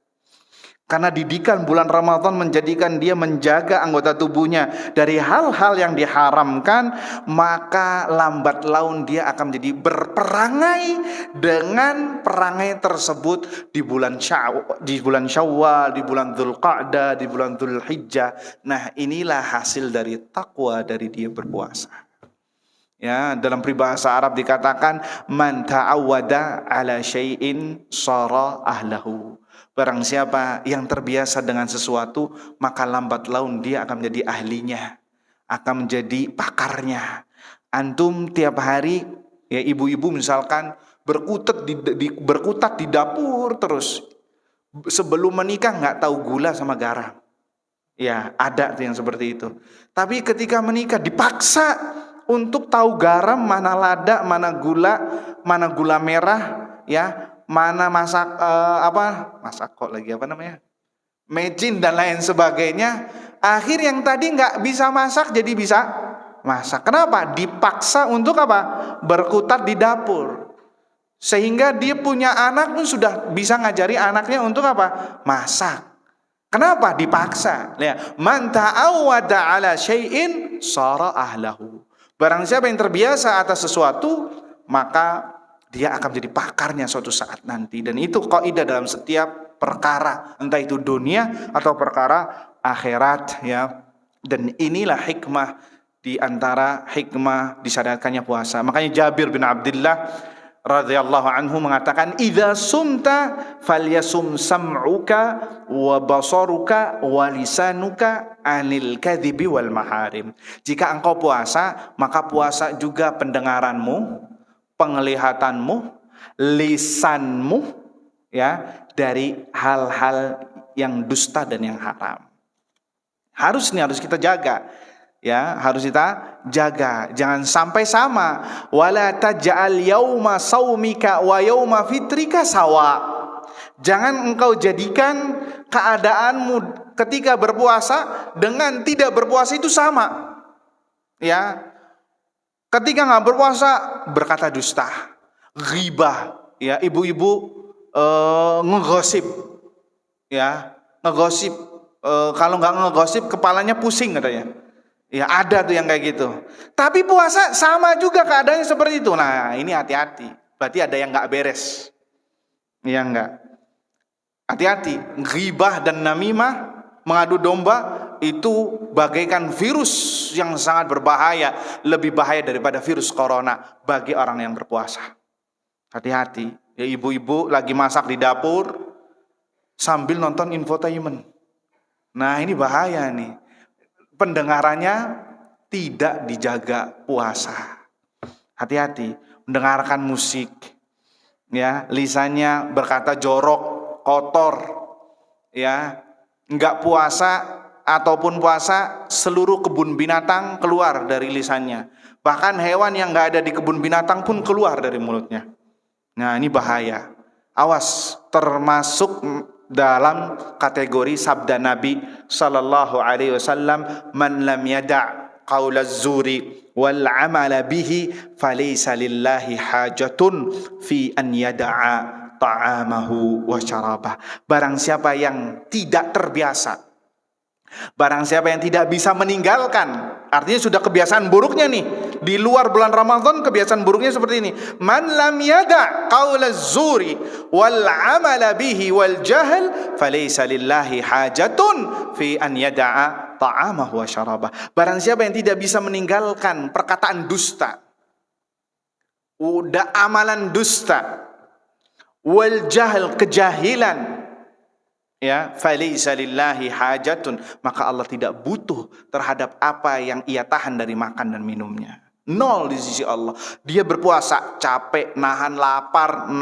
Karena didikan bulan Ramadan menjadikan dia menjaga anggota tubuhnya dari hal-hal yang diharamkan, maka lambat laun dia akan menjadi berperangai dengan perangai tersebut di bulan Syawal, di bulan Dzulqa'dah, di bulan Dzulhijjah. Nah, inilah hasil dari takwa dari dia berpuasa. Ya, dalam peribahasa Arab dikatakan man ta'awwada ala syai'in shara ahlahu. Barang siapa yang terbiasa dengan sesuatu, maka lambat laun dia akan menjadi ahlinya, akan menjadi pakarnya. Antum tiap hari, ya ibu-ibu misalkan berkutat di dapur terus. Sebelum menikah nggak tahu gula sama garam. Ya ada tuh yang seperti itu. Tapi ketika menikah dipaksa untuk tahu garam, mana lada, mana gula merah, ya. Mana masak mecin dan lain sebagainya. Akhir yang tadi nggak bisa masak jadi bisa masak. Kenapa? Dipaksa untuk apa? Berkutat di dapur. Sehingga dia punya anak pun sudah bisa ngajari anaknya untuk apa? Masak. Kenapa? Dipaksa. Man ta'awwada ala syai'in shara ahlahu. Barang siapa yang terbiasa atas sesuatu, maka dia akan menjadi pakarnya suatu saat nanti. Dan itu kaidah dalam setiap perkara, entah itu dunia atau perkara akhirat ya. Dan inilah hikmah di antara hikmah disyariatkannya puasa. Makanya Jabir bin Abdullah radhiyallahu anhu mengatakan, "Idza sumta falyasum sam'uka wa basaruka wa lisanuka anil kadhibi wal maharim." Jika engkau puasa, maka puasa juga pendengaranmu, penglihatanmu, lisanmu ya, dari hal-hal yang dusta dan yang haram. Harus kita jaga. Ya, harus kita jaga. Jangan sampai sama. Wala taj'al yauma saumika wa yauma fitrika sawa. Jangan engkau jadikan keadaanmu ketika berpuasa dengan tidak berpuasa itu sama. Ya. Ketika nggak berpuasa berkata dusta, ghibah, ya ibu-ibu ngegosip, ya ngegosip. Kalau nggak ngegosip kepalanya pusing katanya. Ya ada tuh yang kayak gitu. Tapi puasa sama juga keadaannya seperti itu. Nah ini hati-hati. Berarti ada yang nggak beres. Ya enggak. Hati-hati. Ghibah dan namimah, mengadu domba, itu bagaikan virus yang sangat berbahaya, lebih bahaya daripada virus corona bagi orang yang berpuasa. Hati-hati. Ya, ibu-ibu lagi masak di dapur sambil nonton infotainment. Nah, ini bahaya nih. Pendengarannya tidak dijaga puasa. Hati-hati, mendengarkan musik. Ya, lisannya berkata jorok, kotor. Ya, enggak puasa ataupun puasa, seluruh kebun binatang keluar dari lisannya. Bahkan hewan yang enggak ada di kebun binatang pun keluar dari mulutnya. Nah, ini bahaya. Awas, termasuk dalam kategori sabda Nabi sallallahu alaihi wasallam, man lam yada' qaulaz zuri wal amala bihi falaysa lillahi hajatun fi an yada'a ta'amahu wa syarabah. Barang siapa yang tidak terbiasa, barang siapa yang tidak bisa meninggalkan, artinya sudah kebiasaan buruknya nih, di luar bulan Ramadan kebiasaan buruknya seperti ini. Man lam yada' qaulaz zuri wal amala bihi wal jahl falaysa lillahi hajatun fi an yada'a ta'amahu wa syarabah. Barang siapa yang tidak bisa meninggalkan perkataan dusta, udah amalan dusta, wal jahl kejahilan, ya, falaysa lillahi hajatun, maka Allah tidak butuh terhadap apa yang ia tahan dari makan dan minumnya. Nol di sisi Allah. Dia berpuasa capek, nahan lapar,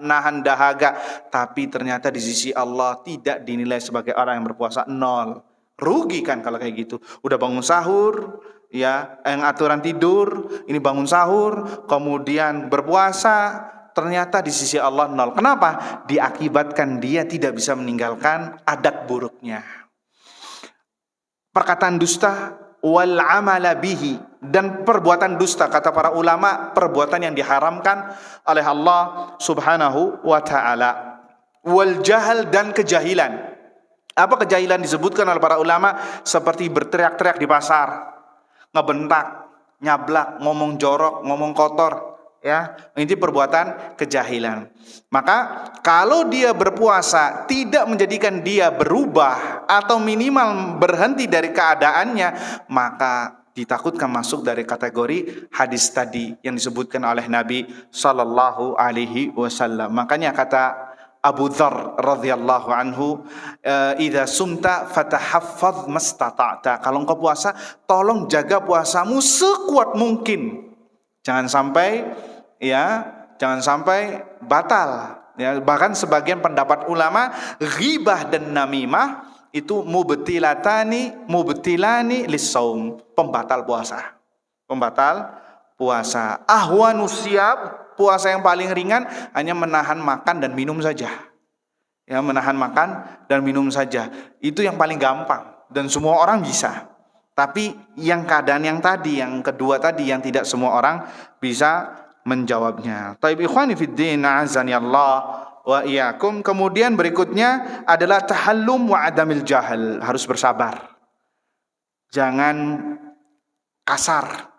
nahan dahaga, tapi ternyata di sisi Allah tidak dinilai sebagai orang yang berpuasa. Nol. Rugi kan kalau kayak gitu. Udah bangun sahur, ya, yang aturan tidur, ini bangun sahur, kemudian berpuasa, ternyata di sisi Allah nol. Kenapa? Diakibatkan dia tidak bisa meninggalkan adat buruknya. Perkataan dusta wal amala bihi, dan perbuatan dusta, kata para ulama, perbuatan yang diharamkan oleh Allah Subhanahu wa taala. Wal jahal, dan kejahilan. Apa kejahilan disebutkan oleh para ulama? Seperti berteriak-teriak di pasar, ngebentak, nyablak, ngomong jorok, ngomong kotor, ya, ini perbuatan kejahilan. Maka kalau dia berpuasa tidak menjadikan dia berubah atau minimal berhenti dari keadaannya, maka ditakutkan masuk dari kategori hadis tadi yang disebutkan oleh Nabi sallallahu alaihi wasallam. Makanya kata Abu Dzar radhiyallahu anhu, idza sumta fatahaffaz mastata'ta. Kalau engkau puasa, tolong jaga puasamu sekuat mungkin. Jangan sampai batal. Ya, bahkan sebagian pendapat ulama, ghibah dan namimah itu mubtilani lissaum, pembatal puasa. Ahwanus siyab, puasa yang paling ringan hanya menahan makan dan minum saja. Ya, menahan makan dan minum saja. Itu yang paling gampang dan semua orang bisa. Tapi yang keadaan yang tadi, yang kedua tadi, yang tidak semua orang bisa menjawabnya. Taib ikhwani fiddin, a'azani Allah wa iyyakum. Kemudian berikutnya adalah tahallum wa adamil jahal. Harus bersabar. Jangan kasar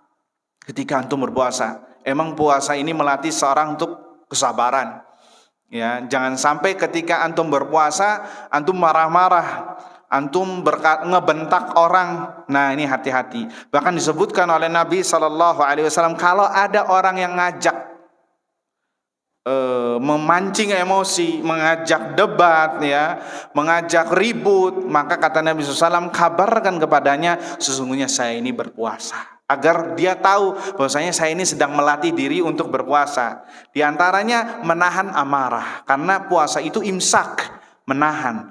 ketika antum berpuasa. Emang puasa ini melatih seorang untuk kesabaran. Ya, jangan sampai ketika antum berpuasa antum marah-marah, antum ngebentak orang. Nah, ini hati-hati. Bahkan disebutkan oleh Nabi sallallahu alaihi wasallam, kalau ada orang yang ngajak memancing emosi, mengajak debat, ya, mengajak ribut, maka kata Nabi SAW, kabarkan kepadanya sesungguhnya saya ini berpuasa, agar dia tahu bahwasanya saya ini sedang melatih diri untuk berpuasa. Di antaranya menahan amarah, karena puasa itu imsak, menahan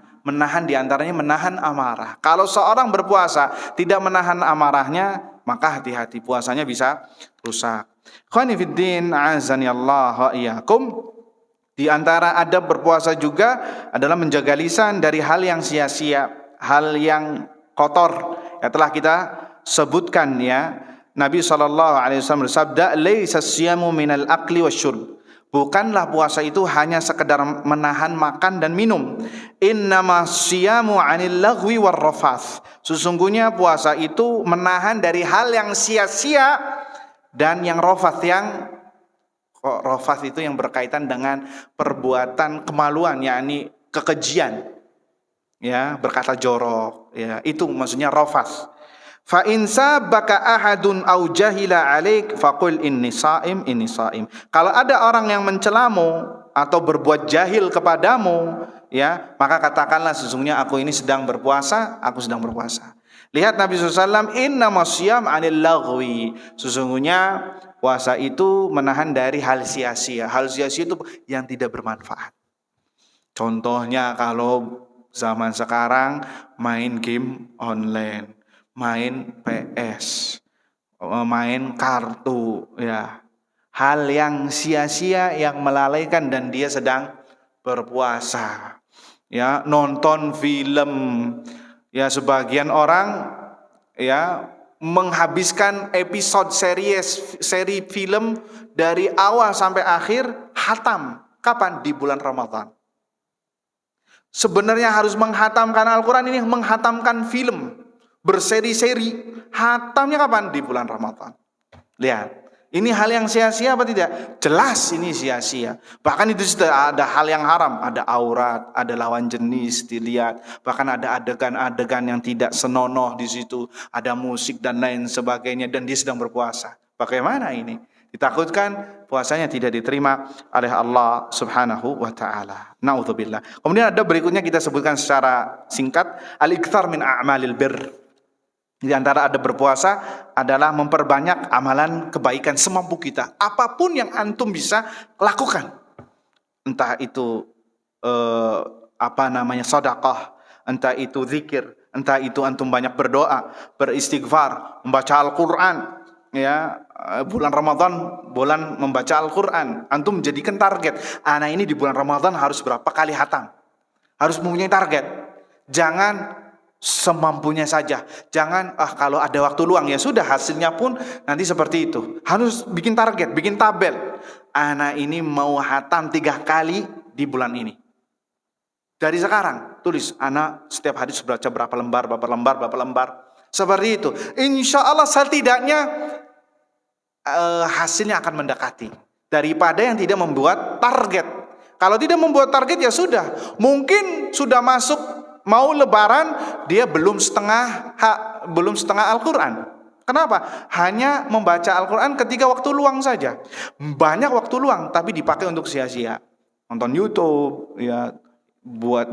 diantaranya menahan amarah. Kalau seorang berpuasa tidak menahan amarahnya, maka hati-hati, puasanya bisa rusak. Khani fiddin, azani Allah wa iyyakum. Di antara adab berpuasa juga adalah menjaga lisan dari hal yang sia-sia, hal yang kotor. Ya, telah kita sebutkan, ya. Nabi SAW bersabda, laisa siyamu minal akli wasyurb. Bukanlah puasa itu hanya sekedar menahan makan dan minum. Innama siyamu 'anil lagwi warrafath. Sesungguhnya puasa itu menahan dari hal yang sia-sia dan yang rafath. Yang rafath itu yang berkaitan dengan perbuatan kemaluan, yakni kekejian. Ya, berkata jorok, ya, itu maksudnya rafath. Fa in sabaka ahadun au jahila alaik faqul inni shaim inni shaim. Kalau ada orang yang mencelamu atau berbuat jahil kepadamu, ya, maka katakanlah sesungguhnya aku ini sedang berpuasa, aku sedang berpuasa. Lihat Nabi SAW, innamas syiyam anil laghwi. Sesungguhnya puasa itu menahan dari hal sia-sia. Hal sia-sia itu yang tidak bermanfaat. Contohnya kalau zaman sekarang main game online, main PS, main kartu, ya. Hal yang sia-sia yang melalaikan dan dia sedang berpuasa. Ya, nonton film. Ya, sebagian orang ya menghabiskan episode seri film dari awal sampai akhir khatam. Kapan? Di bulan Ramadan. Sebenarnya harus menghatamkan Al-Quran ini, menghatamkan film berseri-seri. Hatamnya kapan? Di bulan Ramadan. Lihat. Ini hal yang sia-sia apa tidak? Jelas ini sia-sia. Bahkan itu sudah ada hal yang haram. Ada aurat, ada lawan jenis dilihat. Bahkan ada adegan-adegan yang tidak senonoh di situ. Ada musik dan lain sebagainya. Dan dia sedang berpuasa. Bagaimana ini? Ditakutkan puasanya tidak diterima oleh Allah subhanahu wa ta'ala. Na'udzubillah. Kemudian ada berikutnya kita sebutkan secara singkat. Al-ikthar min a'malil birr. Di antara ada berpuasa adalah memperbanyak amalan kebaikan semampu kita. Apapun yang antum bisa lakukan. Entah itu sedekah, entah itu zikir, entah itu antum banyak berdoa, beristighfar, membaca Al-Qur'an. Ya, bulan Ramadan bulan membaca Al-Qur'an. Antum jadikan target. Anak ini di bulan Ramadan harus berapa kali khatam. Harus mempunyai target. Jangan semampunya saja. Jangan kalau ada waktu luang ya sudah, hasilnya pun nanti seperti itu. Harus bikin target, bikin tabel. Anak ini mau khatam 3 kali di bulan ini. Dari sekarang tulis, anak setiap hari baca berapa lembar. Seperti itu. Insya Allah setidaknya hasilnya akan mendekati daripada yang tidak membuat target. Kalau tidak membuat target ya sudah. Mungkin sudah masuk mau lebaran, dia belum setengah Al-Quran. Kenapa? Hanya membaca Al-Quran ketika waktu luang saja. Banyak waktu luang, tapi dipakai untuk sia-sia. Nonton YouTube, ya, buat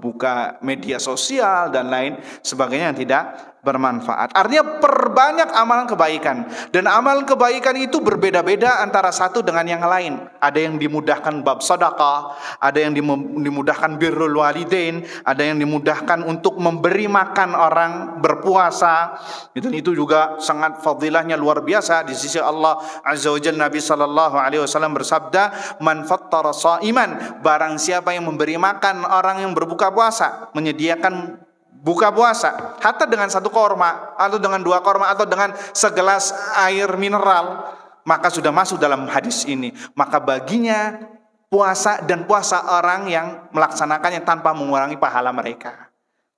buka media sosial dan lain sebagainya yang tidak bermanfaat. Artinya perbanyak amalan kebaikan. Dan amalan kebaikan itu berbeda-beda antara satu dengan yang lain. Ada yang dimudahkan bab sedekah, ada yang dimudahkan birrul walidain, ada yang dimudahkan untuk memberi makan orang berpuasa. Itu juga sangat fadilahnya luar biasa di sisi Allah Azza wa Jalla. Nabi SAW bersabda, "Man fattara sha'iman," barang siapa yang memberi makan orang yang berbuka puasa, menyediakan buka puasa, hatta dengan 1 korma atau dengan 2 korma atau dengan segelas air mineral, maka sudah masuk dalam hadis ini. Maka baginya puasa dan puasa orang yang melaksanakannya tanpa mengurangi pahala mereka.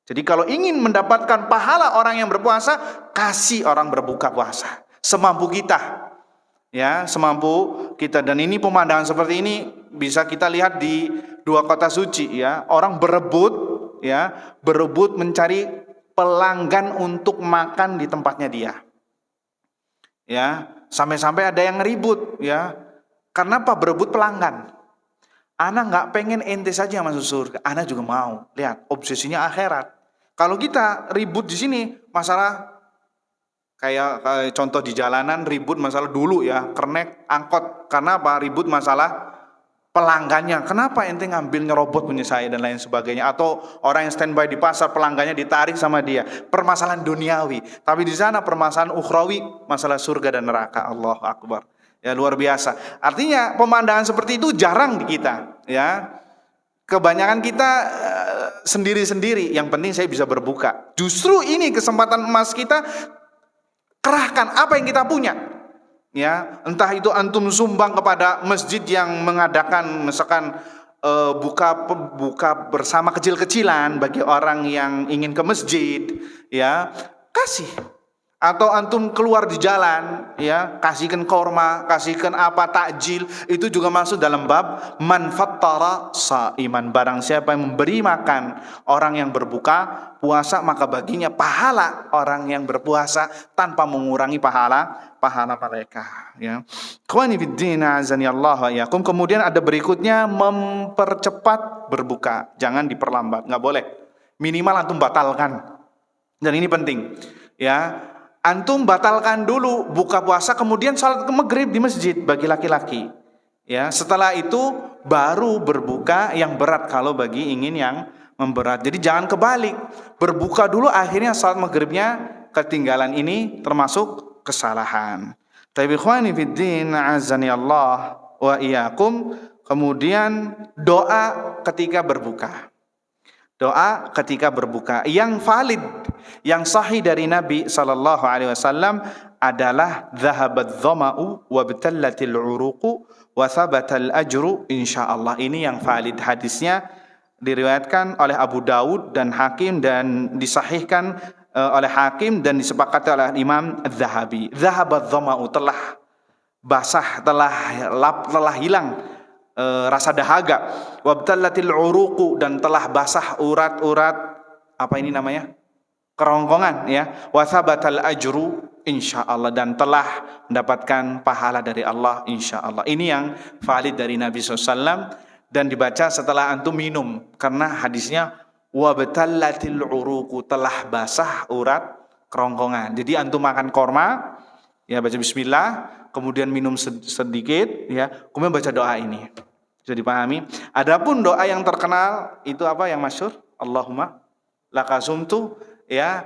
Jadi kalau ingin mendapatkan pahala orang yang berpuasa, kasih orang berbuka puasa semampu kita. Ya, semampu kita. Dan ini pemandangan seperti ini bisa kita lihat di 2 kota suci, ya. Orang berebut mencari pelanggan untuk makan di tempatnya dia. Ya, sampai-sampai ada yang ribut, ya. Karena apa? Berebut pelanggan. Ana nggak pengen ente saja masuk surga, ana juga mau. Lihat, obsesinya akhirat. Kalau kita ribut di sini masalah kayak contoh di jalanan, ribut masalah dulu, ya, kernek angkot. Karena apa? Ribut masalah pelanggannya. Kenapa ente ngambil nyerobot punya saya dan lain sebagainya. Atau orang yang standby di pasar, pelanggannya ditarik sama dia. Permasalahan duniawi. Tapi di sana permasalahan ukhrawi, masalah surga dan neraka. Allahu Akbar. Ya, luar biasa. Artinya pemandangan seperti itu jarang di kita, ya. Kebanyakan kita sendiri-sendiri. Yang penting saya bisa berbuka. Justru ini kesempatan emas kita. Kerahkan apa yang kita punya. Ya, entah itu antum sumbang kepada masjid yang mengadakan misalkan buka bersama kecil-kecilan bagi orang yang ingin ke masjid, ya, kasih. Atau antum keluar di jalan, ya, kasihkan korma, kasihkan apa takjil, itu juga masuk dalam bab man fattara shaiman, barang siapa yang memberi makan orang yang berbuka puasa, maka baginya pahala orang yang berpuasa tanpa mengurangi pahala mereka, ya. Ikhwani fiddin, azani Allah wa iyyakum. Kemudian ada berikutnya, mempercepat berbuka, jangan diperlambat, nggak boleh. Minimal antum batalkan. Dan ini penting, ya. Antum batalkan dulu buka puasa, kemudian salat maghrib di masjid bagi laki-laki, ya. Setelah itu baru berbuka yang berat kalau bagi ingin yang memberat. Jadi jangan kebalik, berbuka dulu akhirnya salat maghribnya ketinggalan, ini termasuk kesalahan. Tapi ikhwani fiddin, azani Allah wa iyyakum. Kemudian doa ketika berbuka. Doa ketika berbuka yang valid, yang sahih dari Nabi sallallahu alaihi wasallam adalah dhahabat dhama'u wa batallatil uruqu wa thabatal ajru insyaallah. Ini yang valid, hadisnya diriwayatkan oleh Abu Daud dan Hakim dan disahihkan oleh Hakim dan disepakati oleh Imam Az-Zahabi. Dhahabat dhama'u, telah basah, telah hilang rasa dahaga. Wabtallatil uruqu, dan telah basah urat-urat apa ini namanya, kerongkongan, ya. Wasabatal ajru insyaallah, dan telah mendapatkan pahala dari Allah insyaallah. Ini yang valid dari Nabi SAW dan dibaca setelah antum minum, karena hadisnya wabtallatil uruqu, telah basah urat kerongkongan. Jadi antum makan korma, ya, baca bismillah, kemudian minum sedikit, ya, kemudian baca doa ini. Bisa dipahami? Adapun doa yang terkenal itu apa, yang masyhur? Allahumma lakasumtu, ya.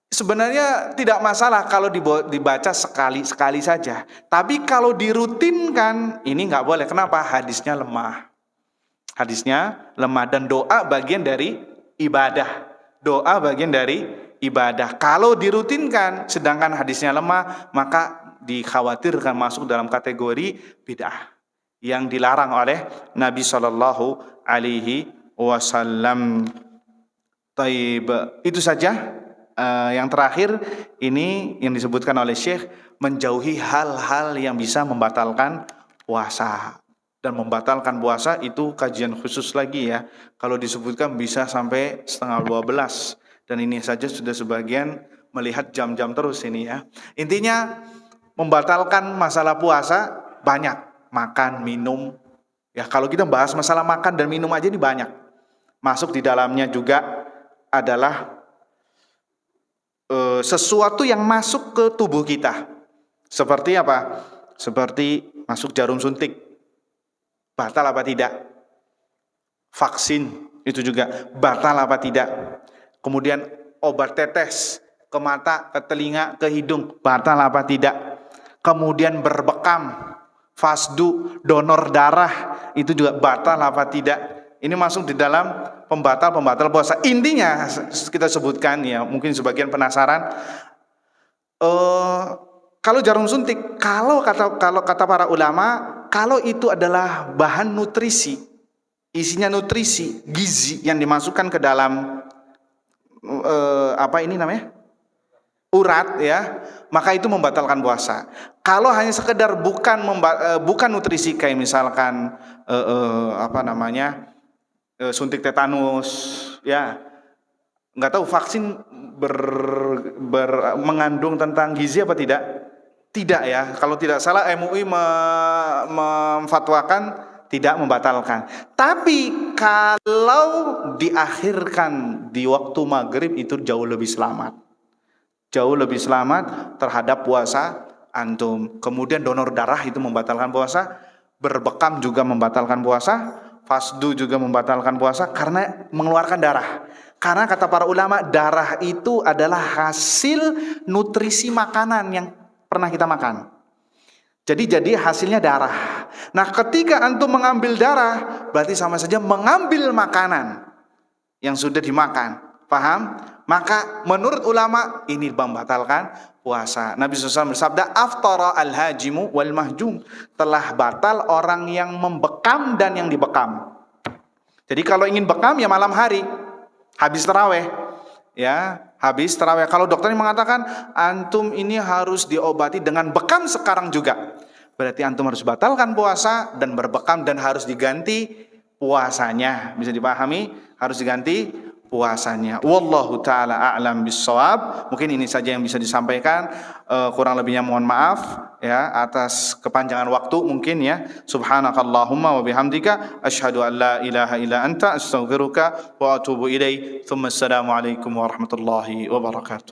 Sebenarnya tidak masalah kalau dibaca sekali saja. Tapi kalau dirutinkan, ini nggak boleh. Kenapa? Hadisnya lemah. Hadisnya lemah, dan doa bagian dari ibadah. Doa bagian dari ibadah. Kalau dirutinkan sedangkan hadisnya lemah, maka dikhawatirkan masuk dalam kategori bid'ah yang dilarang oleh Nabi Shallallahu Alaihi Wasallam. Taib, itu saja. Yang terakhir ini yang disebutkan oleh Syekh, menjauhi hal-hal yang bisa membatalkan puasa. Dan membatalkan puasa itu kajian khusus lagi, ya. Kalau disebutkan bisa sampai 11:30. Dan ini saja sudah sebagian melihat jam-jam terus ini, ya. Intinya membatalkan masalah puasa banyak. Makan, minum. Ya, kalau kita bahas masalah makan dan minum aja ini banyak. Masuk di dalamnya juga adalah sesuatu yang masuk ke tubuh kita. Seperti apa? Seperti masuk jarum suntik. Batal apa tidak? Vaksin itu juga batal apa tidak? Kemudian obat tetes ke mata, ke telinga, ke hidung, batal apa tidak? Kemudian berbekam, fasdu, donor darah, itu juga batal apa tidak? Ini masuk di dalam pembatal puasa. Intinya kita sebutkan, ya, mungkin sebagian penasaran. Kalau jarum suntik, kalau kata para ulama, kalau itu adalah bahan nutrisi, isinya nutrisi, gizi yang dimasukkan ke dalam apa ini namanya, urat, ya, maka itu membatalkan puasa. Kalau hanya sekedar bukan nutrisi, kayak misalkan apa namanya, suntik tetanus, ya, nggak tahu vaksin mengandung tentang gizi apa tidak? Tidak, ya. Kalau tidak salah MUI memfatwakan tidak membatalkan. Tapi kalau diakhirkan di waktu maghrib itu jauh lebih selamat. Jauh lebih selamat terhadap puasa antum. Kemudian donor darah itu membatalkan puasa, berbekam juga membatalkan puasa, fasdu juga membatalkan puasa karena mengeluarkan darah. Karena kata para ulama, darah itu adalah hasil nutrisi makanan yang pernah kita makan. Jadi hasilnya darah. Nah, ketika antum mengambil darah, berarti sama saja mengambil makanan yang sudah dimakan. Paham? Maka menurut ulama ini membatalkan puasa. Nabi SAW bersabda, aftara al-hajimu wal mahjum, telah batal orang yang membekam dan yang dibekam. Jadi kalau ingin bekam ya malam hari, habis taraweh, ya, habis taraweh. Kalau dokternya mengatakan antum ini harus diobati dengan bekam sekarang juga, berarti antum harus batalkan puasa dan berbekam dan harus diganti puasanya. Bisa dipahami? Harus diganti puasanya. Wallahu taala a'lam bissawab. Mungkin ini saja yang bisa disampaikan. Kurang lebihnya mohon maaf ya atas kepanjangan waktu mungkin ya. Subhanakallahumma wa bihamdika asyhadu an la ilaha illa anta astaghfiruka wa atubu ilaik. Assalamualaikum warahmatullahi wabarakatuh.